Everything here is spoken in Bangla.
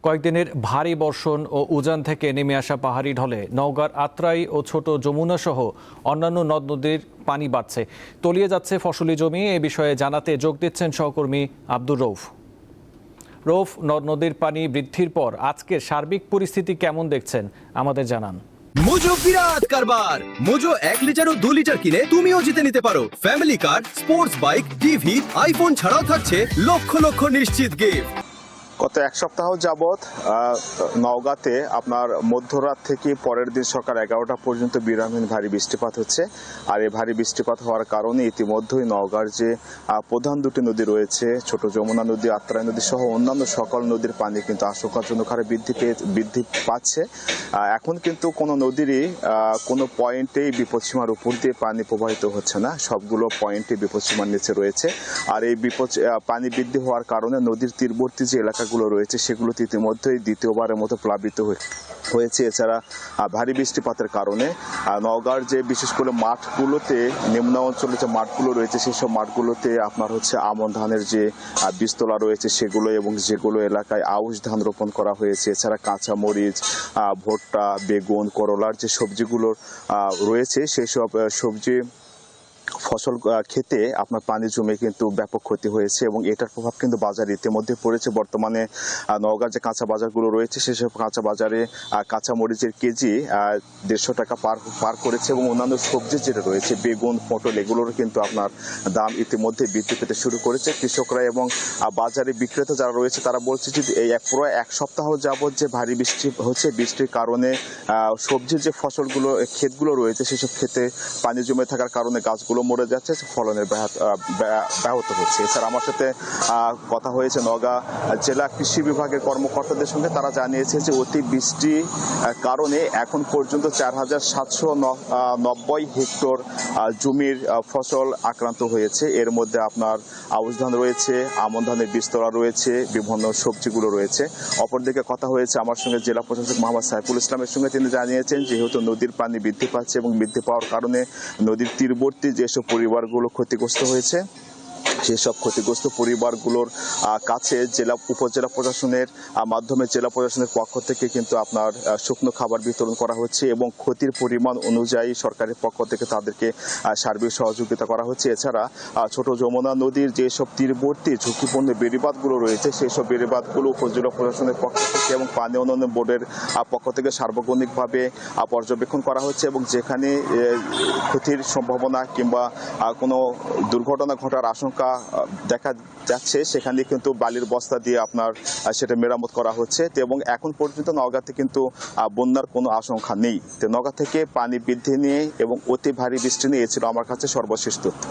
কয়েকদিনের ভারী বর্ষণ ও উজান থেকে নেমে আসা পাহাড়ি ঢলে নওগাঁর আত্রাই ও ছোট যমুনা সহ অন্যান্য নদ নদীর পানি বাড়ছে, তলিয়ে যাচ্ছে ফসলি জমি। এ বিষয়ে জানাতে যোগ দিচ্ছেন সহকর্মী আব্দুর রৌফ। রৌফ, নদ নদীর পানি বৃদ্ধির পর আজকের সার্বিক পরিস্থিতি কেমন দেখছেন আমাদের জানান। মোজো বিরাট কারবার। মোজো 1 লিটার ও 2 লিটার কিনে তুমিও জিতে নিতে পারো ফ্যামিলি কার, স্পোর্টস বাইক, টিভি, আইফোন ছাড়াও থাকছে লক্ষ লক্ষ নিশ্চিত গিফট। গত এক সপ্তাহ যাবৎ নওগাঁতে আপনার মধ্যরাত থেকে পরের দিন সকাল 11টা পর্যন্ত বিরামহীন ভারী বৃষ্টিপাত হচ্ছে। আর এই ভারী বৃষ্টিপাত হওয়ার কারণে ইতিমধ্যেই নওগাঁর যে প্রধান দুটি নদী রয়েছে, ছোট যমুনা নদী, আত্রাই নদী সহ অন্যান্য সকল নদীর পানি কিন্তু আশঙ্কাজনক হারে বৃদ্ধি পাচ্ছে। এখন কিন্তু কোনো নদীরই কোনো পয়েন্টেই বিপদসীমার উপর দিয়ে পানি প্রবাহিত হচ্ছে না, সবগুলো পয়েন্টে বিপদসীমার নিচে রয়েছে। আর এই পানি বৃদ্ধি হওয়ার কারণে নদীর তীরবর্তী যে এলাকাগুলো রয়েছে সেগুলোতে ইতিমধ্যেই দ্বিতীয়বারের মতো প্লাবিত হয়েছে। এছাড়া ভারী বৃষ্টিপাতের কারণে নওগাঁর যে বিশেষ করে মাঠগুলোতে, নিম্ন অঞ্চলে যে মাঠগুলো রয়েছে সেসব মাঠগুলোতে আপনার হচ্ছে আমন ধানের যে বীজতলা রয়েছে সেগুলো এবং যেগুলো এলাকায় আউশ ধান রোপণ করা হয়েছে, এছাড়া কাঁচা মরিচ, ভুট্টা, বেগুন, করলার যে সবজিগুলো রয়েছে সেই সব সবজি ফসল খেতে আপনার পানি জমে কিন্তু ব্যাপক ক্ষতি হয়েছে এবং এটার প্রভাব কিন্তু বাজারে ইতিমধ্যে পড়েছে। বর্তমানে নওগাঁর যে কাঁচা বাজারগুলো রয়েছে সেসব কাঁচা বাজারে কাঁচা মরিচের কেজি 150 টাকা পার করেছে এবং অন্যান্য সবজি যেটা রয়েছে বেগুন, পটল, এগুলোর কিন্তু আপনার দাম ইতিমধ্যে বৃদ্ধি পেতে শুরু করেছে। কৃষকরা এবং বাজারে বিক্রেতা যারা রয়েছে তারা বলছে যে এই পুরো এক সপ্তাহ যাবৎ যে ভারী বৃষ্টি হচ্ছে, বৃষ্টির কারণে সবজির যে ফসলগুলো ক্ষেতগুলো রয়েছে সেসব ক্ষেতে পানি জমে থাকার কারণে গাছগুলো মরে যাচ্ছে, ফলনের ব্যাহত হচ্ছে। এছাড়া আমার সাথে কথা হয়েছে নওগাঁ জেলা কৃষি বিভাগের কর্মকর্তাদের সঙ্গে। তারা জানিয়েছে যে অতি বৃষ্টির কারণে এখন পর্যন্ত 4790 হেক্টর জমির ফসল আক্রান্ত হয়েছে। এর মধ্যে আপনার আউশ ধান রয়েছে, আমন ধানের বীজতলা রয়েছে, বিভিন্ন সবজিগুলো রয়েছে। অপরদিকে কথা হয়েছে আমার সঙ্গে জেলা প্রশাসক মোহাম্মদ সাইফুল ইসলামের সঙ্গে। তিনি জানিয়েছেন যেহেতু নদীর পানি বৃদ্ধি পাচ্ছে এবং বৃদ্ধি পাওয়ার কারণে নদীর তীরবর্তী যেসব পরিবারগুলো ক্ষতিগ্রস্ত হয়েছে সেসব ক্ষতিগ্রস্ত পরিবারগুলোর কাছে উপজেলা প্রশাসনের মাধ্যমে জেলা প্রশাসনের পক্ষ থেকে কিন্তু আপনার শুকনো খাবার বিতরণ করা হচ্ছে এবং ক্ষতির পরিমাণ অনুযায়ী সরকারের পক্ষ থেকে তাদেরকে সার্বিক সহযোগিতা করা হচ্ছে। এছাড়া ছোট যমুনা নদীর যেসব তীরবর্তী ঝুঁকিপূর্ণ বেড়িবাঁধগুলো রয়েছে সেসব বেড়িবাঁধগুলো উপজেলা প্রশাসনের পক্ষ থেকে এবং পানি উন্নয়ন বোর্ডের পক্ষ থেকে সার্বক্ষণিকভাবে পর্যবেক্ষণ করা হচ্ছে এবং যেখানে ক্ষতির সম্ভাবনা কিংবা কোনো দুর্ঘটনা ঘটার আশঙ্কা দেখা যাচ্ছে সেখানে কিন্তু বালির বস্তা দিয়ে আপনার সেটা মেরামত করা হচ্ছে এবং এখন পর্যন্ত নওগাঁতে কিন্তু বন্যার কোনো আশঙ্কা নেই। তো নওগাঁ থেকে পানি বৃদ্ধি নিয়ে এবং অতি ভারী বৃষ্টি নিয়ে ছিল আমার কাছে সর্বশেষ তথ্য।